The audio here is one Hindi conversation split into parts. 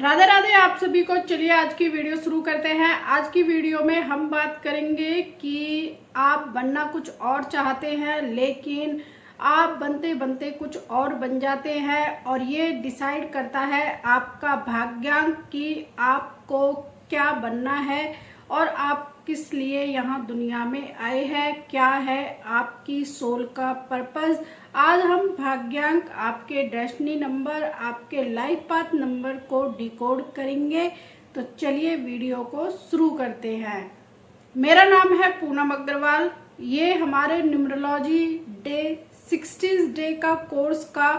राधे राधे आप सभी को। चलिए आज की वीडियो शुरू करते हैं। आज की वीडियो में हम बात करेंगे कि आप बनना कुछ और चाहते हैं लेकिन आप बनते बनते कुछ और बन जाते हैं, और ये डिसाइड करता है आपका भाग्यांक कि आपको क्या बनना है और आप किस लिए यहाँ दुनिया में आए हैं, क्या है आपकी सोल का पर्पस। आज हम भाग्यांक, आपके डेस्टिनी नंबर, आपके लाइफ पाथ नंबर को डिकोड करेंगे। तो चलिए वीडियो को शुरू करते हैं। मेरा नाम है पूनम अग्रवाल। ये हमारे न्यूमरोलॉजी डे 60 डे का कोर्स का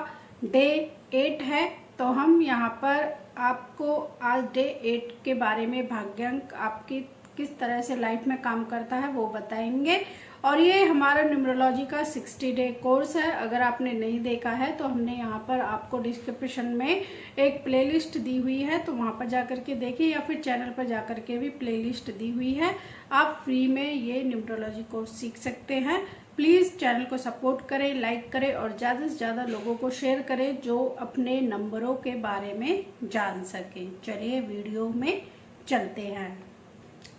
डे 8 है। तो हम यहाँ पर आपको आज डे 8 के बारे में भाग्यांक आपकी किस तरह से लाइफ में काम करता है वो बताएंगे। और ये हमारा न्यूमरोलॉजी का 60 डे कोर्स है। अगर आपने नहीं देखा है तो हमने यहाँ पर आपको डिस्क्रिप्शन में एक प्लेलिस्ट दी हुई है, तो वहाँ पर जाकर के देखिए, या फिर चैनल पर जाकर के भी प्लेलिस्ट दी हुई है। आप फ्री में ये न्यूमरोलॉजी कोर्स सीख सकते हैं। प्लीज़ चैनल को सपोर्ट करें, लाइक करें और ज़्यादा से ज़्यादा लोगों को शेयर करें जो अपने नंबरों के बारे में जान सकें। चलिए वीडियो में चलते हैं।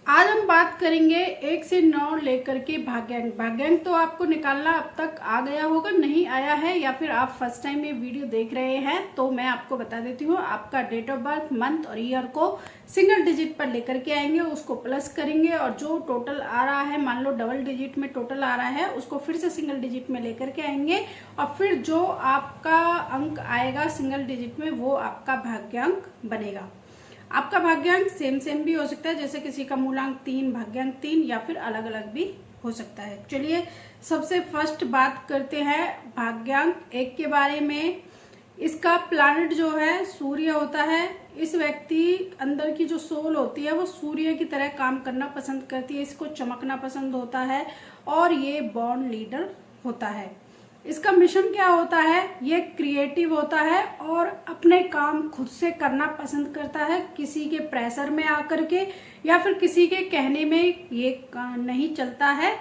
आज हम बात करेंगे 1 से 9 लेकर के भाग्यांक। भाग्यांक तो आपको निकालना अब तक आ गया होगा, नहीं आया है या फिर आप फर्स्ट टाइम ये वीडियो देख रहे हैं तो मैं आपको बता देती हूँ। आपका डेट ऑफ बर्थ, मंथ और ईयर को सिंगल डिजिट पर लेकर के आएंगे, उसको प्लस करेंगे और जो टोटल आ रहा है, मान लो डबल डिजिट में टोटल आ रहा है, उसको फिर से सिंगल डिजिट में लेकर के आएंगे और फिर जो आपका अंक आएगा सिंगल डिजिट में वो आपका भाग्यांक बनेगा। आपका भाग्यांक सेम भी हो सकता है, जैसे किसी का मूलांक 3, भाग्यांक 3 या फिर अलग अलग भी हो सकता है। चलिए सबसे फर्स्ट बात करते हैं भाग्यांक 1 के बारे में। इसका प्लैनेट जो है सूर्य होता है। इस व्यक्ति अंदर की जो सोल होती है वो सूर्य की तरह काम करना पसंद करती है, इसको चमकना पसंद होता है और ये बॉर्न लीडर होता है। इसका मिशन क्या होता है? ये क्रिएटिव होता है और अपने काम खुद से करना पसंद करता है, किसी के प्रेशर में आकर के या फिर किसी के कहने में ये नहीं चलता है,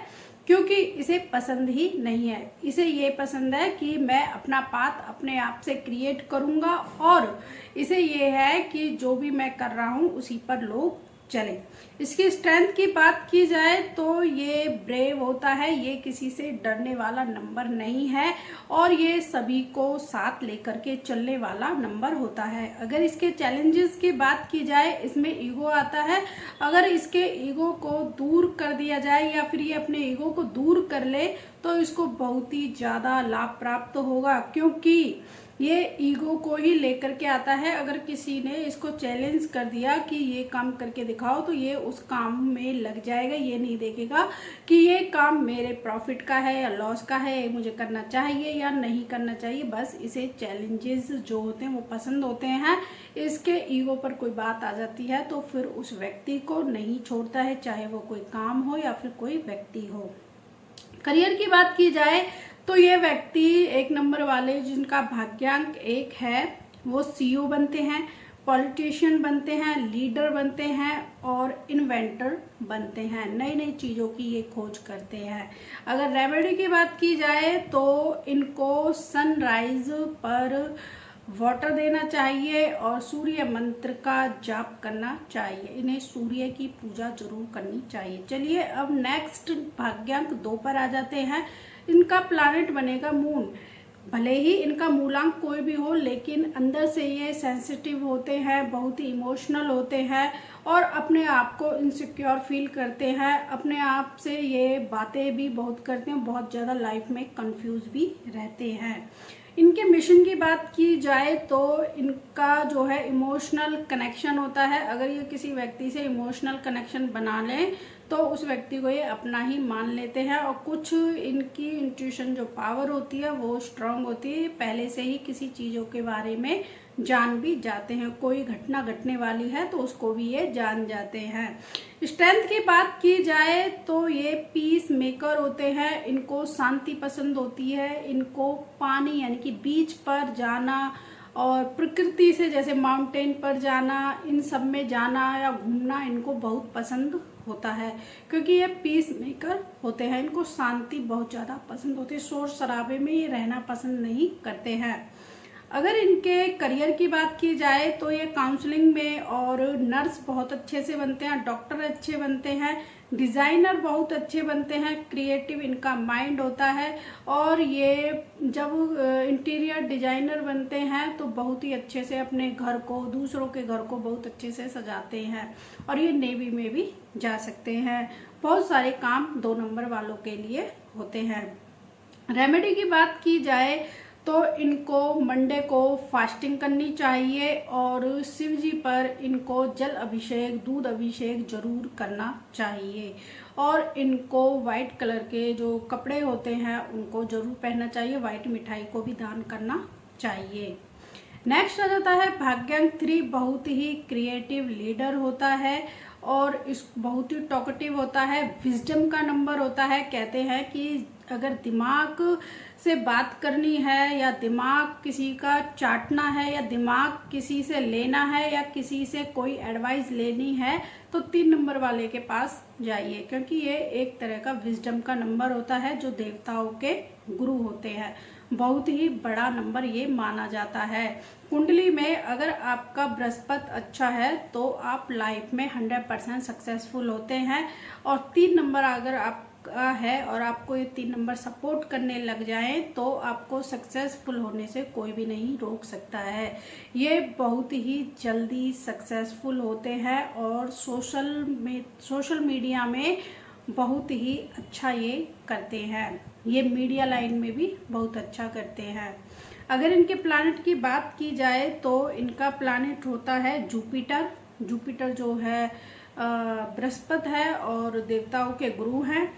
क्योंकि इसे पसंद ही नहीं है। इसे ये पसंद है कि मैं अपना पाथ अपने आप से क्रिएट करूंगा और इसे ये है कि जो भी मैं कर रहा हूं उसी पर लोग चले। इसकी स्ट्रेंथ की बात की जाए तो ये ब्रेव होता है, ये किसी से डरने वाला नंबर नहीं है और ये सभी को साथ लेकर के चलने वाला नंबर होता है। अगर इसके चैलेंजेस की बात की जाए, इसमें ईगो आता है। अगर इसके ईगो को दूर कर दिया जाए या फिर ये अपने ईगो को दूर कर ले तो इसको बहुत ही ज्यादा लाभ प्राप्त होगा, क्योंकि ये ईगो को ही लेकर के आता है। अगर किसी ने इसको चैलेंज कर दिया कि ये काम करके दिखाओ तो ये उस काम में लग जाएगा। ये नहीं देखेगा कि ये काम मेरे प्रॉफिट का है या लॉस का है, मुझे करना चाहिए या नहीं करना चाहिए। बस इसे चैलेंजेस जो होते हैं वो पसंद होते हैं। इसके ईगो पर कोई बात आ जाती है तो फिर उस व्यक्ति को नहीं छोड़ता है, चाहे वो कोई काम हो या फिर कोई व्यक्ति हो। करियर की बात की जाए तो ये व्यक्ति 1 नंबर वाले जिनका भाग्यांक 1 है वो सीईओ बनते हैं, पॉलिटिशियन बनते हैं, लीडर बनते हैं और इन्वेंटर बनते हैं। नई नई चीज़ों की ये खोज करते हैं। अगर रेमेडी की बात की जाए तो इनको सनराइज पर वाटर देना चाहिए और सूर्य मंत्र का जाप करना चाहिए। इन्हें सूर्य की पूजा जरूर करनी चाहिए। चलिए अब नेक्स्ट भाग्यांक 2 पर आ जाते हैं। इनका प्लैनेट बनेगा मून। भले ही इनका मूलांक कोई भी हो लेकिन अंदर से ये सेंसिटिव होते हैं, बहुत ही इमोशनल होते हैं और अपने आप को इनसिक्योर फील करते हैं। अपने आप से ये बातें भी बहुत करते हैं, बहुत ज़्यादा लाइफ में कंफ्यूज भी रहते हैं। इनके मिशन की बात की जाए तो इनका जो है इमोशनल कनेक्शन होता है। अगर ये किसी व्यक्ति से इमोशनल कनेक्शन बना लें तो उस व्यक्ति को ये अपना ही मान लेते हैं और कुछ इनकी इंट्यूशन जो पावर होती है वो स्ट्रांग होती है। पहले से ही किसी चीज़ों के बारे में जान भी जाते हैं, कोई घटना घटने वाली है तो उसको भी ये जान जाते हैं। स्ट्रेंथ की बात की जाए तो ये पीस मेकर होते हैं। इनको शांति पसंद होती है। इनको पानी यानी कि बीच पर जाना और प्रकृति से जैसे माउंटेन पर जाना, इन सब में जाना या घूमना इनको बहुत पसंद होता है, क्योंकि ये पीस मेकर होते हैं। इनको शांति बहुत ज़्यादा पसंद होती है, शोर शराबे में ये रहना पसंद नहीं करते हैं। अगर इनके करियर की बात की जाए तो ये काउंसलिंग में और नर्स बहुत अच्छे से बनते हैं, डॉक्टर अच्छे बनते हैं, डिज़ाइनर बहुत अच्छे बनते हैं, क्रिएटिव इनका माइंड होता है। और ये जब इंटीरियर डिजाइनर बनते हैं तो बहुत ही अच्छे से अपने घर को, दूसरों के घर को बहुत अच्छे से सजाते हैं। और ये नेवी में भी जा सकते हैं। बहुत सारे काम 2 नंबर वालों के लिए होते हैं। रेमेडी की बात की जाए तो इनको मंडे को फास्टिंग करनी चाहिए और शिव जी पर इनको जल अभिषेक, दूध अभिषेक जरूर करना चाहिए। और इनको वाइट कलर के जो कपड़े होते हैं उनको जरूर पहनना चाहिए। वाइट मिठाई को भी दान करना चाहिए। नेक्स्ट आ जाता है भाग्यांक 3। बहुत ही क्रिएटिव लीडर होता है और इस बहुत ही टॉकेटिव होता है, विजडम का नंबर होता है। कहते हैं कि अगर दिमाग से बात करनी है या दिमाग किसी का चाटना है या दिमाग किसी से लेना है या किसी से कोई एडवाइस लेनी है तो 3 नंबर वाले के पास जाइए, क्योंकि ये एक तरह का विजडम का नंबर होता है जो देवताओं के गुरु होते हैं। बहुत ही बड़ा नंबर ये माना जाता है। कुंडली में अगर आपका बृहस्पति अच्छा है तो आप लाइफ में 100% सक्सेसफुल होते हैं। और 3 नंबर अगर आपका है और आपको ये 3 नंबर सपोर्ट करने लग जाएं तो आपको सक्सेसफुल होने से कोई भी नहीं रोक सकता है। ये बहुत ही जल्दी सक्सेसफुल होते हैं और सोशल मीडिया में बहुत ही अच्छा ये करते हैं। ये मीडिया लाइन में भी बहुत अच्छा करते हैं। अगर इनके प्लैनेट की बात की जाए तो इनका प्लैनेट होता है जुपिटर। जुपिटर जो है बृहस्पति है और देवताओं के गुरु हैं।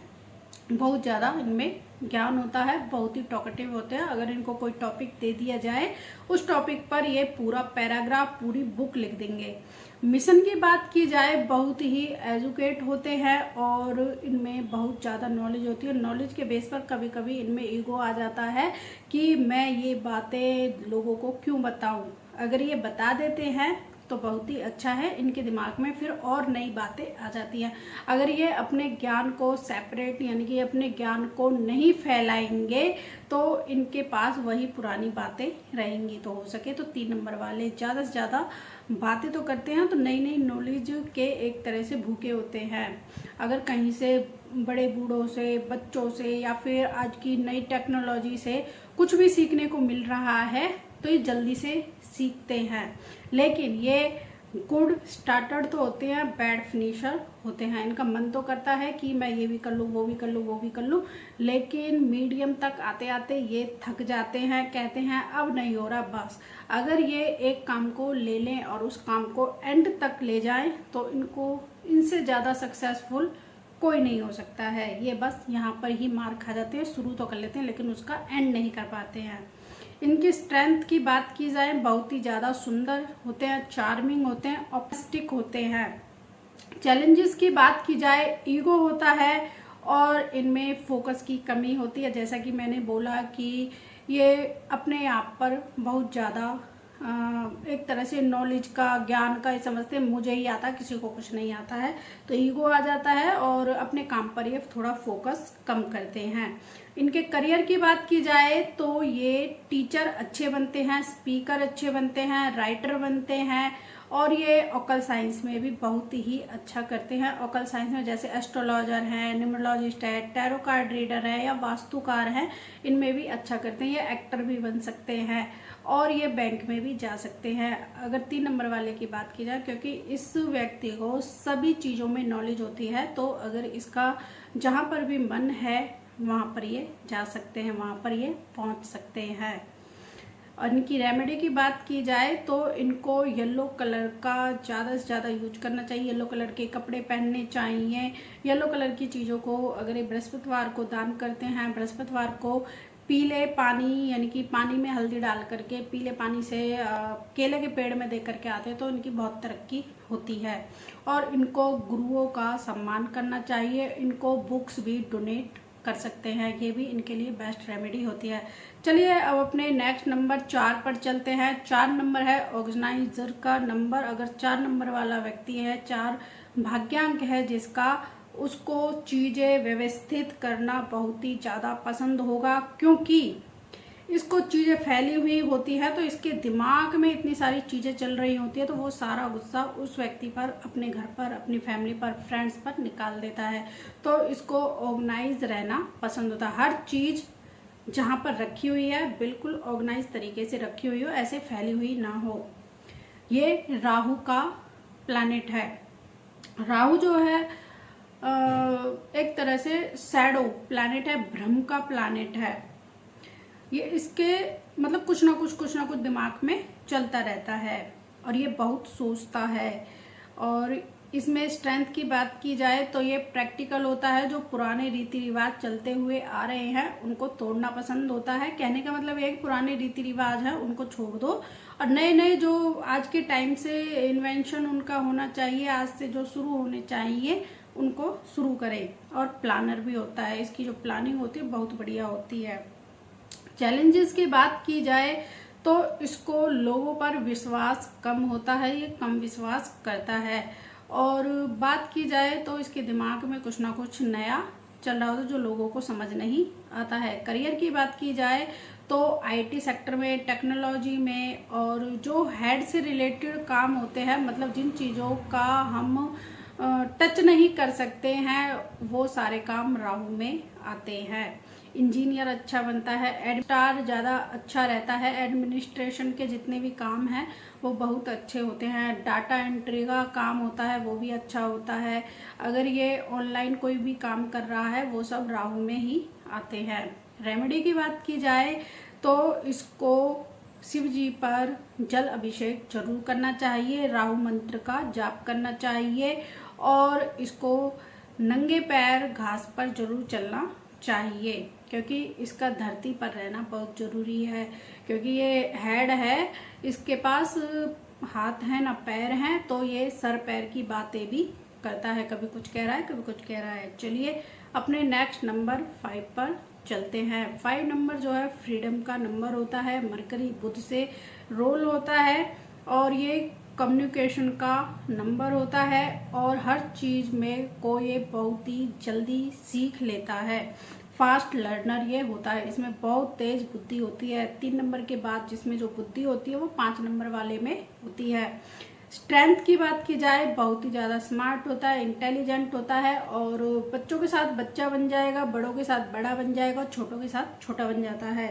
बहुत ज़्यादा इनमें ज्ञान होता है, बहुत ही टॉकेटिव होते हैं। अगर इनको कोई टॉपिक दे दिया जाए उस टॉपिक पर ये पूरा पैराग्राफ, पूरी बुक लिख देंगे। मिशन की बात की जाए बहुत ही एजुकेट होते हैं और इनमें बहुत ज़्यादा नॉलेज होती है। नॉलेज के बेस पर कभी कभी इनमें ईगो आ जाता है कि मैं ये बातें लोगों को क्यों बताऊं। अगर ये बता देते हैं तो बहुत ही अच्छा है। इनके दिमाग में फिर और नई बातें आ जाती हैं। अगर ये अपने ज्ञान को सेपरेट यानी कि अपने ज्ञान को नहीं फैलाएंगे तो इनके पास वही पुरानी बातें रहेंगी। तो हो सके तो 3 नंबर वाले ज़्यादा से ज़्यादा बातें तो करते हैं तो नई नई नॉलेज के एक तरह से भूखे होते हैं। अगर कहीं से बड़े बूढ़ों से, बच्चों से या फिर आज की नई टेक्नोलॉजी से कुछ भी सीखने को मिल रहा है तो ये जल्दी से सीखते हैं। लेकिन ये गुड स्टार्टर तो होते हैं, बैड फिनिशर होते हैं। इनका मन तो करता है कि मैं ये भी कर लूँ, वो भी कर लूँ, वो भी कर लूँ, लेकिन मीडियम तक आते आते ये थक जाते हैं। कहते हैं अब नहीं हो रहा बस। अगर ये एक काम को ले लें और उस काम को एंड तक ले जाएं तो इनसे ज़्यादा सक्सेसफुल कोई नहीं हो सकता है। ये बस यहाँ पर ही मार खा जाते हैं। शुरू तो कर लेते हैं लेकिन उसका एंड नहीं कर पाते हैं। इनकी स्ट्रेंथ की बात की जाए बहुत ही ज़्यादा सुंदर होते हैं, चार्मिंग होते हैं, ऑप्टिस्टिक होते हैं। चैलेंजेस की बात की जाए ईगो होता है और इनमें फोकस की कमी होती है। जैसा कि मैंने बोला कि ये अपने आप पर बहुत ज़्यादा एक तरह से नॉलेज का, ज्ञान का ये समझते हैं मुझे ही आता, किसी को कुछ नहीं आता है, तो ईगो आ जाता है और अपने काम पर ये थोड़ा फोकस कम करते हैं। इनके करियर की बात की जाए तो ये टीचर अच्छे बनते हैं, स्पीकर अच्छे बनते हैं, राइटर बनते हैं और ये ऑकल साइंस में भी बहुत ही अच्छा करते हैं। ऑकल साइंस में जैसे एस्ट्रोलॉजर हैं, न्यूमरोलॉजिस्ट है, टैरो कार्ड रीडर है या वास्तुकार हैं, इनमें भी अच्छा करते हैं। ये एक्टर भी बन सकते हैं और ये बैंक में भी जा सकते हैं। अगर 3 नंबर वाले की बात की जाए, क्योंकि इस व्यक्ति को सभी चीज़ों में नॉलेज होती है, तो अगर इसका जहाँ पर भी मन है वहाँ पर ये जा सकते हैं, वहाँ पर ये पहुँच सकते हैं। और इनकी रेमेडी की बात की जाए तो इनको येलो कलर का ज़्यादा से ज़्यादा यूज करना चाहिए। येलो कलर के कपड़े पहनने चाहिए। येलो कलर की चीज़ों को अगर ये बृहस्पतिवार को दान करते हैं, बृहस्पतिवार को पीले पानी यानी कि पानी में हल्दी डाल करके पीले पानी से केले के पेड़ में दे करके आते हैं तो इनकी बहुत तरक्की होती है। और इनको गुरुओं का सम्मान करना चाहिए। इनको बुक्स भी डोनेट कर सकते हैं, ये भी इनके लिए बेस्ट रेमेडी होती है। चलिए अब अपने नेक्स्ट नंबर 4 पर चलते हैं। 4 नंबर है ऑर्गेनाइजर का नंबर। अगर 4 नंबर वाला व्यक्ति है, 4 भाग्यांक है जिसका, उसको चीज़ें व्यवस्थित करना बहुत ही ज़्यादा पसंद होगा, क्योंकि इसको चीज़ें फैली हुई होती है, तो इसके दिमाग में इतनी सारी चीज़ें चल रही होती है, तो वो सारा गुस्सा उस व्यक्ति पर, अपने घर पर, अपनी फैमिली पर, फ्रेंड्स पर निकाल देता है। तो इसको ऑर्गेनाइज रहना पसंद होता है, हर चीज़ जहाँ पर रखी हुई है बिल्कुल ऑर्गेनाइज तरीके से रखी हुई हो, ऐसे फैली हुई ना हो। ये राहु का प्लैनेट है। राहु जो है एक तरह से शैडो प्लैनेट है, भ्रम का प्लैनेट है। ये इसके मतलब कुछ ना कुछ दिमाग में चलता रहता है और ये बहुत सोचता है। और इसमें स्ट्रेंथ की बात की जाए तो ये प्रैक्टिकल होता है, जो पुराने रीति रिवाज चलते हुए आ रहे हैं उनको तोड़ना पसंद होता है। कहने का मतलब एक पुराने रीति रिवाज है उनको छोड़ दो और नए नए जो आज के टाइम से इन्वेंशन उनका होना चाहिए, आज से जो शुरू होने चाहिए उनको शुरू करें। और प्लानर भी होता है, इसकी जो प्लानिंग होती है बहुत बढ़िया होती है। चैलेंजेस की बात की जाए तो इसको लोगों पर विश्वास कम होता है, ये कम विश्वास करता है। और बात की जाए तो इसके दिमाग में कुछ ना कुछ नया चल रहा होता है जो लोगों को समझ नहीं आता है। करियर की बात की जाए तो आईटी सेक्टर में, टेक्नोलॉजी में और जो हेड से रिलेटेड काम होते हैं, मतलब जिन चीज़ों का हम टच नहीं कर सकते हैं वो सारे काम राहु में आते हैं। इंजीनियर अच्छा बनता है, एडिटर ज़्यादा अच्छा रहता है, एडमिनिस्ट्रेशन के जितने भी काम हैं वो बहुत अच्छे होते हैं, डाटा एंट्री का काम होता है वो भी अच्छा होता है। अगर ये ऑनलाइन कोई भी काम कर रहा है वो सब राहु में ही आते हैं। रेमेडी की बात की जाए तो इसको शिव जी पर जल अभिषेक जरूर करना चाहिए, राहु मंत्र का जाप करना चाहिए और इसको नंगे पैर घास पर जरूर चलना चाहिए, क्योंकि इसका धरती पर रहना बहुत ज़रूरी है। क्योंकि ये हेड है, इसके पास हाथ है ना पैर हैं, तो ये सर पैर की बातें भी करता है, कभी कुछ कह रहा है कभी कुछ कह रहा है। चलिए अपने नेक्स्ट नंबर 5 पर चलते हैं। 5 नंबर जो है फ्रीडम का नंबर होता है, मरकरी बुध से रोल होता है और ये कम्युनिकेशन का नंबर होता है और हर चीज़ में को ये बहुत ही जल्दी सीख लेता है। फास्ट लर्नर ये होता है, इसमें बहुत तेज बुद्धि होती है। 3 नंबर के बाद जिसमें जो बुद्धि होती है वो 5 नंबर वाले में होती है। स्ट्रेंथ की बात की जाए बहुत ही ज़्यादा स्मार्ट होता है, इंटेलिजेंट होता है और बच्चों के साथ बच्चा बन जाएगा, बड़ों के साथ बड़ा बन जाएगा, छोटों के साथ छोटा बन जाता है।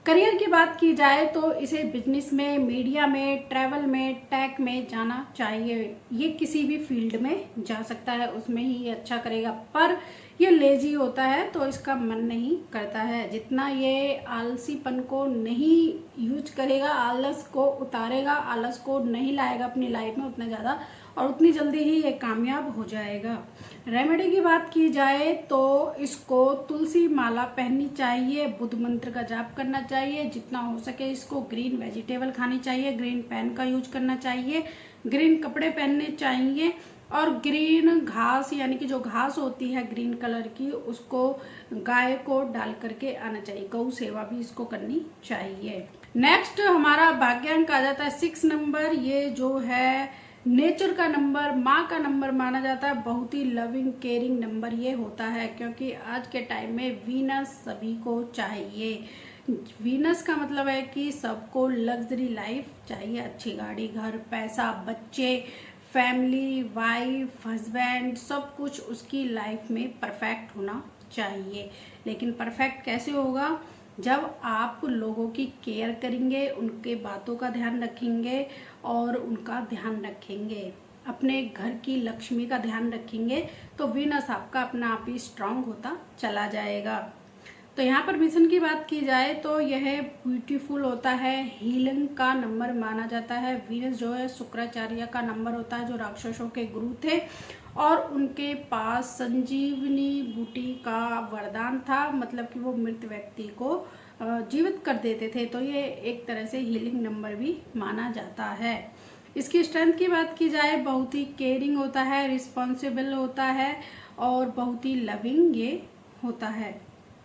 करियर की बात की जाए तो इसे बिजनेस में, मीडिया में, ट्रैवल में, टेक में जाना चाहिए। ये किसी भी फील्ड में जा सकता है, उसमें ही ये अच्छा करेगा। पर ये लेजी होता है तो इसका मन नहीं करता है। जितना ये आलसीपन को नहीं यूज करेगा, आलस को उतारेगा, आलस को नहीं लाएगा अपनी लाइफ में उतना ज़्यादा और उतनी जल्दी ही ये कामयाब हो जाएगा। रेमेडी की बात की जाए तो इसको तुलसी माला पहननी चाहिए, बुध मंत्र का जाप करना चाहिए, जितना हो सके इसको ग्रीन वेजिटेबल खानी चाहिए, ग्रीन पेन का यूज करना चाहिए, ग्रीन कपड़े पहनने चाहिए और ग्रीन घास यानी कि जो घास होती है ग्रीन कलर की उसको गाय को डाल करके आना चाहिए, गौ सेवा भी इसको करनी चाहिए। नेक्स्ट हमारा भाग्यांक आ जाता है 6 नंबर। ये जो है नेचर का नंबर, माँ का नंबर माना जाता है, बहुत ही लविंग केयरिंग नंबर ये होता है क्योंकि आज के टाइम में वीनस सभी को चाहिए। वीनस का मतलब है कि सबको लग्जरी लाइफ चाहिए, अच्छी गाड़ी, घर, पैसा, बच्चे, फैमिली, वाइफ, हस्बैंड, सब कुछ उसकी लाइफ में परफेक्ट होना चाहिए। लेकिन परफेक्ट कैसे होगा? जब आप लोगों की केयर करेंगे, उनके बातों का ध्यान रखेंगे और उनका ध्यान रखेंगे, अपने घर की लक्ष्मी का ध्यान रखेंगे, तो वीनस आपका अपना आप ही स्ट्रांग होता चला जाएगा। तो यहाँ पर मिशन की बात की जाए तो यह ब्यूटीफुल होता है, हीलिंग का नंबर माना जाता है। वीनस जो है शुक्राचार्य का नंबर होता है जो राक्षसों के गुरु थे और उनके पास संजीवनी बूटी का वरदान था, मतलब कि वो मृत व्यक्ति को जीवित कर देते थे। तो ये एक तरह से हीलिंग नंबर भी माना जाता है। इसकी स्ट्रेंथ की बात की जाए बहुत ही केयरिंग होता है, रिस्पॉन्सिबल होता है और बहुत ही लविंग ये होता है।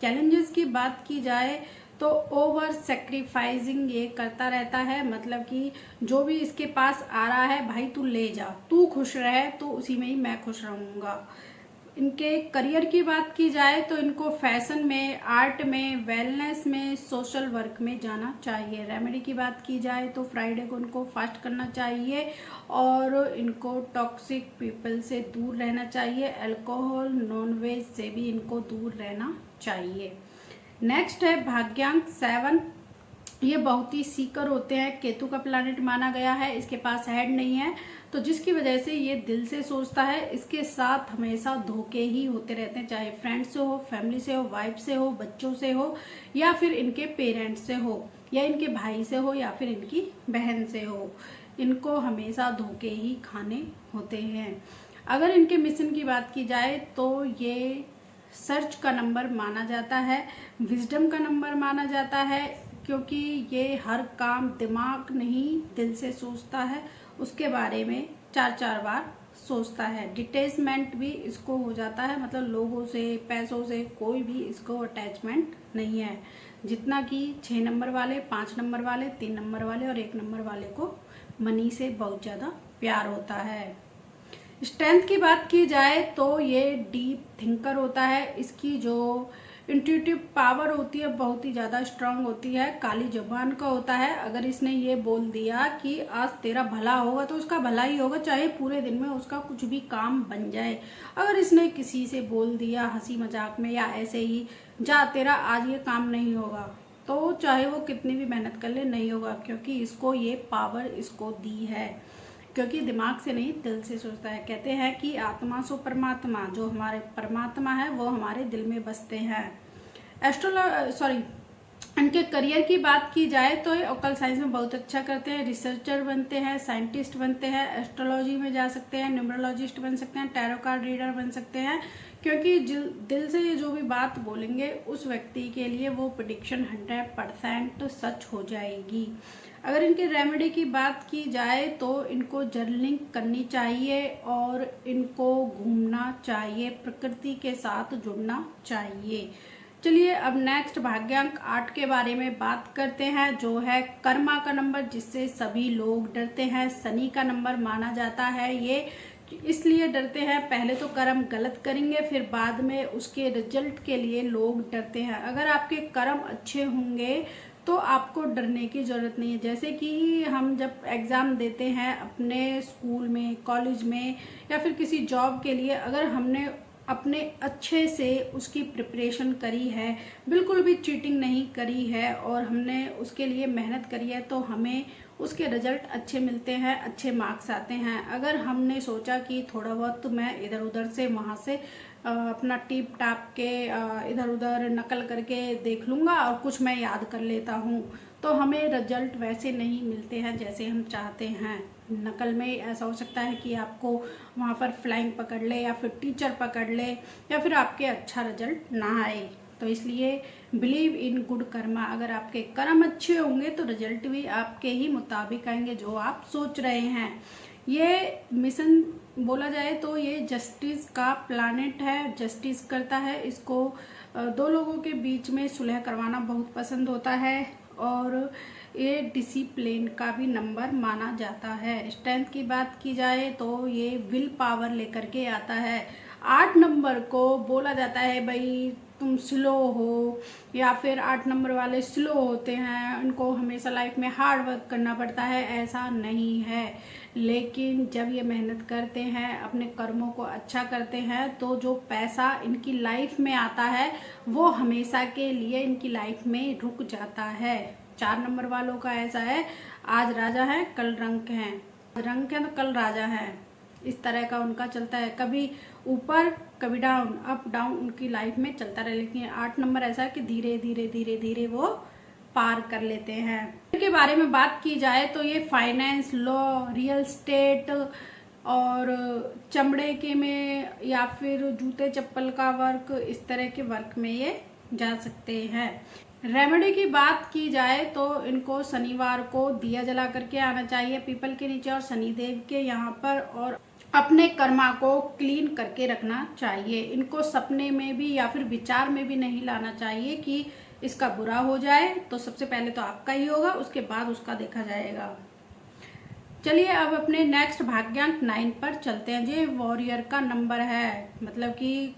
चैलेंजेस की बात की जाए तो ओवर सेक्रीफाइसिंग ये करता रहता है, मतलब कि जो भी इसके पास आ रहा है भाई तू ले जा, तू खुश रहे तो उसी में ही मैं खुश रहूँगा, इनके करियर की बात की जाए तो इनको फैशन में, आर्ट में, वेलनेस में, सोशल वर्क में जाना चाहिए। रेमेडी की बात की जाए तो फ्राइडे को इनको फास्ट करना चाहिए और इनको टॉक्सिक पीपल से दूर रहना चाहिए। अल्कोहल, नॉनवेज से भी इनको दूर रहना चाहिए। नेक्स्ट है भाग्यांक 7। ये बहुत ही सीकर होते हैं, केतु का प्लैनेट माना गया है, इसके पास हेड नहीं है, तो जिसकी वजह से ये दिल से सोचता है। इसके साथ हमेशा धोखे ही होते रहते हैं, चाहे फ्रेंड से हो, फैमिली से हो, वाइफ से हो, बच्चों से हो, या फिर इनके पेरेंट्स से हो, या इनके भाई से हो, या फिर इनकी बहन से हो। इनको हमेशा धोखे ही खाने होते हैं। अगर इनके मिशन की बात की जाए तो ये सर्च का नंबर माना जाता है, विजडम का नंबर माना जाता है, क्योंकि ये हर काम दिमाग नहीं दिल से सोचता है, उसके बारे में 4-4 बार सोचता है। डिटैचमेंट भी इसको हो जाता है, मतलब लोगों से, पैसों से कोई भी इसको अटैचमेंट नहीं है, जितना कि 6 नंबर वाले, 5 नंबर वाले, 3 नंबर वाले और 1 नंबर वाले को मनी से बहुत ज़्यादा प्यार होता है। स्ट्रेंथ की बात की जाए तो ये डीप थिंकर होता है, इसकी जो इंट्यूटिव पावर होती है बहुत ही ज़्यादा स्ट्रांग होती है। काली जुबान का होता है, अगर इसने ये बोल दिया कि आज तेरा भला होगा तो उसका भला ही होगा, चाहे पूरे दिन में उसका कुछ भी काम बन जाए। अगर इसने किसी से बोल दिया हंसी मजाक में या ऐसे ही, जा तेरा आज ये काम नहीं होगा, तो चाहे वो कितनी भी मेहनत कर ले नहीं होगा, क्योंकि इसको ये पावर इसको दी है, क्योंकि दिमाग से नहीं दिल से सोचता है। कहते हैं कि आत्मा सो परमात्मा, जो हमारे परमात्मा है वो हमारे दिल में बसते हैं। इनके करियर की बात की जाए तो ये ऑकल साइंस में बहुत अच्छा करते हैं, रिसर्चर बनते हैं, साइंटिस्ट बनते हैं, एस्ट्रोलॉजी में जा सकते हैं, न्यूमरोलॉजिस्ट बन सकते हैं, टैरो कार्ड रीडर बन सकते हैं, क्योंकि दिल से ये जो भी बात बोलेंगे उस व्यक्ति के लिए वो प्रेडिक्शन 100% सच हो जाएगी। अगर इनके रेमेडी की बात की जाए तो इनको जर्नलिंग करनी चाहिए और इनको घूमना चाहिए, प्रकृति के साथ जुड़ना चाहिए। चलिए अब नेक्स्ट भाग्यांक 8 के बारे में बात करते हैं, जो है कर्मा का नंबर, जिससे सभी लोग डरते हैं। शनि का नंबर माना जाता है, ये इसलिए डरते हैं, पहले तो कर्म गलत करेंगे फिर बाद में उसके रिजल्ट के लिए लोग डरते हैं। अगर आपके कर्म अच्छे होंगे तो आपको डरने की ज़रूरत नहीं है। जैसे कि हम जब एग्ज़ाम देते हैं अपने स्कूल में, कॉलेज में, या फिर किसी जॉब के लिए, अगर हमने अपने अच्छे से उसकी प्रिपरेशन करी है, बिल्कुल भी चीटिंग नहीं करी है और हमने उसके लिए मेहनत करी है, तो हमें उसके रिजल्ट अच्छे मिलते हैं, अच्छे मार्क्स आते हैं। अगर हमने सोचा कि थोड़ा बहुत मैं इधर उधर से वहाँ से अपना टिप टाप के इधर उधर नकल करके देख लूँगा और कुछ मैं याद कर लेता हूँ, तो हमें रिजल्ट वैसे नहीं मिलते हैं जैसे हम चाहते हैं। नकल में ऐसा हो सकता है कि आपको वहाँ पर फ्लाइंग पकड़ ले, या फिर टीचर पकड़ ले, या फिर आपके अच्छा रिजल्ट ना आए। तो इसलिए बिलीव इन गुड कर्मा, अगर आपके कर्म अच्छे होंगे तो रिजल्ट भी आपके ही मुताबिक आएंगे जो आप सोच रहे हैं। ये मिशन बोला जाए तो ये जस्टिस का प्लैनेट है, जस्टिस करता है। इसको 2 लोगों के बीच में सुलह करवाना बहुत पसंद होता है और ये डिसिप्लिन का भी नंबर माना जाता है। स्ट्रेंथ की बात की जाए तो ये विल पावर लेकर के आता है। 8 नंबर को बोला जाता है भाई तुम स्लो हो, या फिर 8 नंबर वाले स्लो होते हैं, उनको हमेशा लाइफ में हार्ड वर्क करना पड़ता है, ऐसा नहीं है। लेकिन जब ये मेहनत करते हैं, अपने कर्मों को अच्छा करते हैं, तो जो पैसा इनकी लाइफ में आता है वो हमेशा के लिए इनकी लाइफ में रुक जाता है। 4 नंबर वालों का ऐसा है, आज राजा है कल रंक हैं, रंक है तो कल राजा है, इस तरह का उनका चलता है, कभी ऊपर कभी डाउन, अप डाउन उनकी लाइफ में चलता रहे। लेकिन 8 नंबर ऐसा है कि धीरे धीरे धीरे धीरे वो पार कर लेते हैं। इनके बारे में बात की जाए तो ये फाइनेंस, लॉ, रियल स्टेट और चमड़े के में, या फिर जूते चप्पल का वर्क, इस तरह के वर्क में ये जा सकते हैं। रेमेडी की बात की जाए तो इनको शनिवार को दिया जला करके आना चाहिए पीपल के नीचे और शनिदेव के यहाँ पर, और अपने कर्मा को क्लीन करके रखना चाहिए। इनको सपने में भी या फिर विचार में भी नहीं लाना चाहिए कि इसका बुरा हो जाए, तो सबसे पहले तो आपका ही होगा, उसके बाद उसका देखा जाएगा। चलिए अब अपने नेक्स्ट भाग्यांक 9 पर चलते हैं। ये वॉरियर का नंबर है, मतलब कि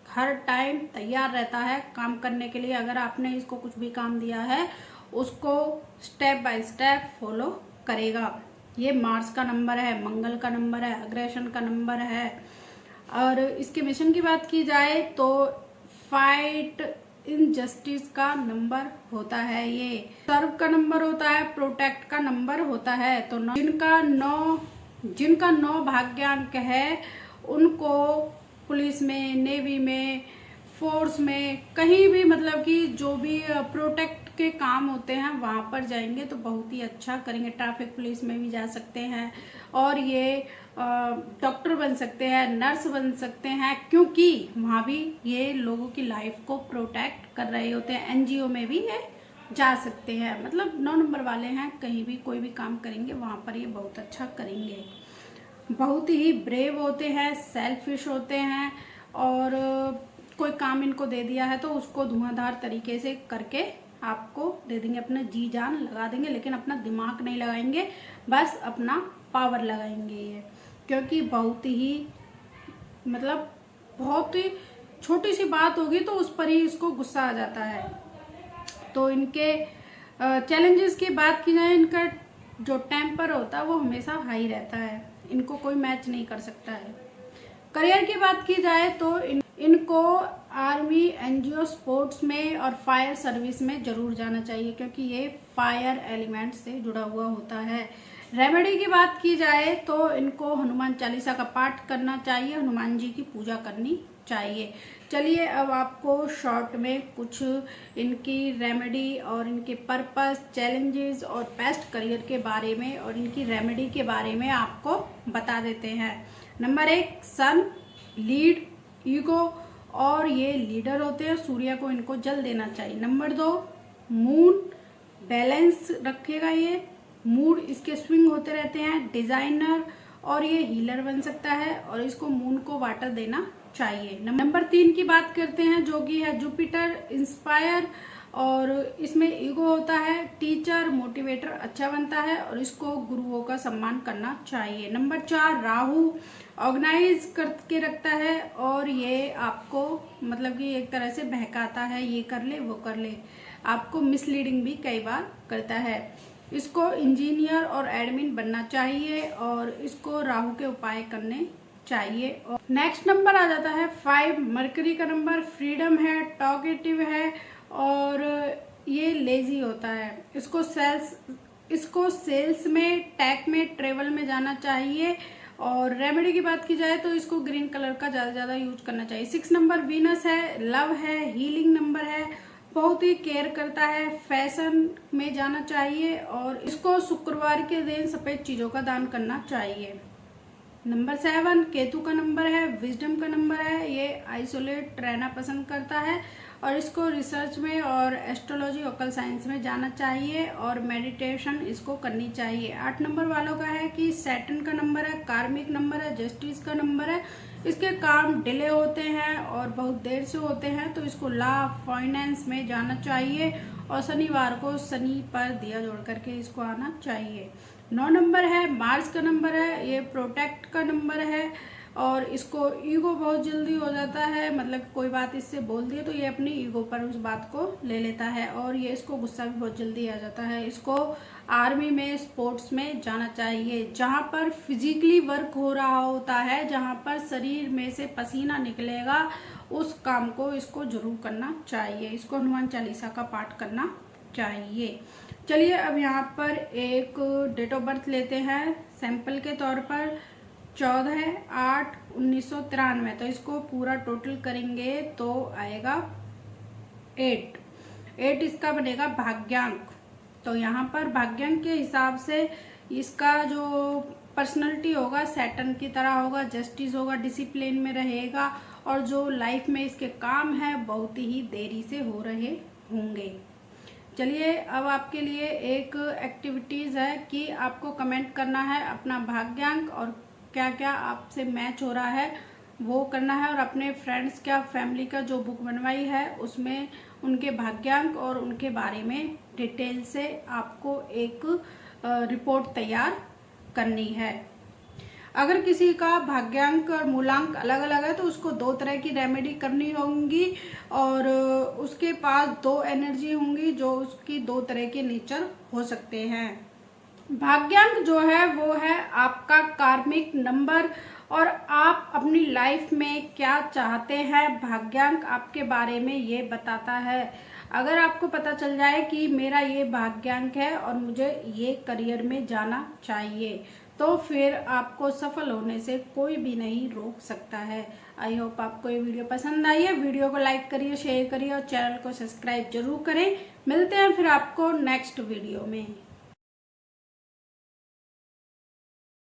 हर टाइम तैयार रहता है काम करने के लिए। अगर आपने इसको कुछ भी काम दिया है उसको स्टेप बाय स्टेप फॉलो करेगा। ये मार्स का नंबर है, मंगल का नंबर है, अग्रेशन का नंबर है। और इसके मिशन की बात की जाए तो फाइट इनजस्टिस का नंबर होता है, ये सर्व का नंबर होता है, प्रोटेक्ट का नंबर होता है। तो जिनका 9 भाग्यांक है उनको पुलिस में, नेवी में, फोर्स में, कहीं भी मतलब कि जो भी प्रोटेक्ट के काम होते हैं वहां पर जाएंगे तो बहुत ही अच्छा करेंगे। ट्रैफिक पुलिस में भी जा सकते हैं और ये डॉक्टर बन सकते हैं, नर्स बन सकते हैं, क्योंकि वहां भी ये लोगों की लाइफ को प्रोटेक्ट कर रहे होते हैं। एनजीओ में भी ये जा सकते हैं, मतलब 9 नंबर वाले हैं, कहीं भी कोई भी काम करेंगे वहां पर ये बहुत अच्छा करेंगे। बहुत ही ब्रेव होते हैं, सेल्फिश होते हैं और कोई काम इनको दे दिया है तो उसको धुआंधार तरीके से करके आपको दे देंगे, अपना जी जान लगा देंगे, लेकिन अपना दिमाग नहीं लगाएंगे, बस अपना पावर लगाएंगे ये। क्योंकि बहुत ही मतलब बहुत ही छोटी सी बात होगी तो उस पर ही इसको गुस्सा आ जाता है। तो इनके चैलेंजेस की बात की जाए, इनका जो टेम्पर होता है वो हमेशा हाई रहता है, इनको कोई मैच नहीं कर सकता है। करियर की बात की जाए तो इनको आर्मी, एनजीओ, स्पोर्ट्स में और फायर सर्विस में जरूर जाना चाहिए, क्योंकि ये फायर एलिमेंट से जुड़ा हुआ होता है। रेमेडी की बात की जाए तो इनको हनुमान चालीसा का पाठ करना चाहिए, हनुमान जी की पूजा करनी चाहिए। चलिए अब आपको शॉर्ट में कुछ इनकी रेमेडी और इनके पर्पस, चैलेंजेस और बेस्ट करियर के बारे में और इनकी रेमेडी के बारे में आपको बता देते हैं। नंबर 1 सन, लीड, ईगो, और ये लीडर होते हैं, सूर्य को इनको जल देना चाहिए। नंबर 2 मून, बैलेंस रखेगा ये, मूड इसके स्विंग होते रहते हैं। डिजाइनर, और ये हीलर बन सकता है और इसको मून को वाटर देना चाहिए। नंबर 3 की बात करते हैं जो कि है जुपिटर, इंस्पायर, और इसमें ईगो होता है। टीचर, मोटिवेटर अच्छा बनता है और इसको गुरुओं का सम्मान करना चाहिए। नंबर 4 राहु, ऑर्गेनाइज करके रखता है और ये आपको मतलब कि एक तरह से बहकाता है, ये कर ले वो कर ले, आपको मिसलीडिंग भी कई बार करता है। इसको इंजीनियर और एडमिन बनना चाहिए और इसको राहु के उपाय करने चाहिए। और नेक्स्ट नंबर आ जाता है 5, मरकरी का नंबर, फ्रीडम है, टॉकेटिव है और ये लेजी होता है। इसको सेल्स में, टेक में, ट्रेवल में जाना चाहिए। और रेमेडी की बात की जाए तो इसको ग्रीन कलर का ज्यादा यूज करना चाहिए। 6 नंबर वीनस है, लव है, हीलिंग नंबर है, बहुत ही केयर करता है, फैशन में जाना चाहिए और इसको शुक्रवार के दिन सफेद चीजों का दान करना चाहिए। नंबर 7 केतु का नंबर है, विजडम का नंबर है, ये आइसोलेट रहना पसंद करता है और इसको रिसर्च में और एस्ट्रोलॉजी, ओकल साइंस में जाना चाहिए और मेडिटेशन इसको करनी चाहिए। 8 नंबर वालों का है कि सैटर्न का नंबर है, कार्मिक नंबर है, जस्टिस का नंबर है, इसके काम डिले होते हैं और बहुत देर से होते हैं तो इसको लॉ, फाइनेंस में जाना चाहिए और शनिवार को शनि पर दिया जोड़ करके इसको आना चाहिए। 9 नंबर है, मार्स का नंबर है, ये प्रोटेक्ट का नंबर है और इसको ईगो बहुत जल्दी हो जाता है, मतलब कोई बात इससे बोल दी तो ये अपनी ईगो पर उस बात को ले लेता है और ये इसको गुस्सा भी बहुत जल्दी आ जाता है। इसको आर्मी में, स्पोर्ट्स में जाना चाहिए, जहां पर फिजिकली वर्क हो रहा होता है, जहां पर शरीर में से पसीना निकलेगा, उस काम को इसको जरूर करना चाहिए। इसको हनुमान चालीसा का पाठ करना चाहिए। चलिए अब यहाँ पर एक डेट ऑफ बर्थ लेते हैं सैंपल के तौर पर, 14/8/1993। तो इसको पूरा टोटल करेंगे तो आएगा 8 इसका बनेगा भाग्यांक। तो यहाँ पर भाग्यांक के हिसाब से इसका जो पर्सनैलिटी होगा सैटर्न की तरह होगा, जस्टिस होगा, डिसिप्लिन में रहेगा और जो लाइफ में इसके काम है बहुत ही देरी से हो रहे होंगे। चलिए अब आपके लिए एक एक्टिविटीज है कि आपको कमेंट करना है अपना भाग्यांक और क्या क्या आपसे मैच हो रहा है वो करना है और अपने फ्रेंड्स का, फैमिली का जो बुक बनवाई है उसमें उनके भाग्यांक और उनके बारे में डिटेल से आपको एक रिपोर्ट तैयार करनी है। अगर किसी का भाग्यांक और मूलांक अलग अलग है तो उसको 2 तरह की रेमेडी करनी होंगी और उसके पास 2 एनर्जी होंगी जो उसकी 2 तरह के नेचर हो सकते हैं। भाग्यांक जो है वो है आपका कार्मिक नंबर और आप अपनी लाइफ में क्या चाहते हैं, भाग्यांक आपके बारे में ये बताता है। अगर आपको पता चल जाए कि मेरा ये भाग्यांक है और मुझे ये करियर में जाना चाहिए तो फिर आपको सफल होने से कोई भी नहीं रोक सकता है। आई होप आपको ये वीडियो पसंद आई है। वीडियो को लाइक करिए, शेयर करिए और चैनल को सब्सक्राइब जरूर करें। मिलते हैं फिर आपको नेक्स्ट वीडियो में।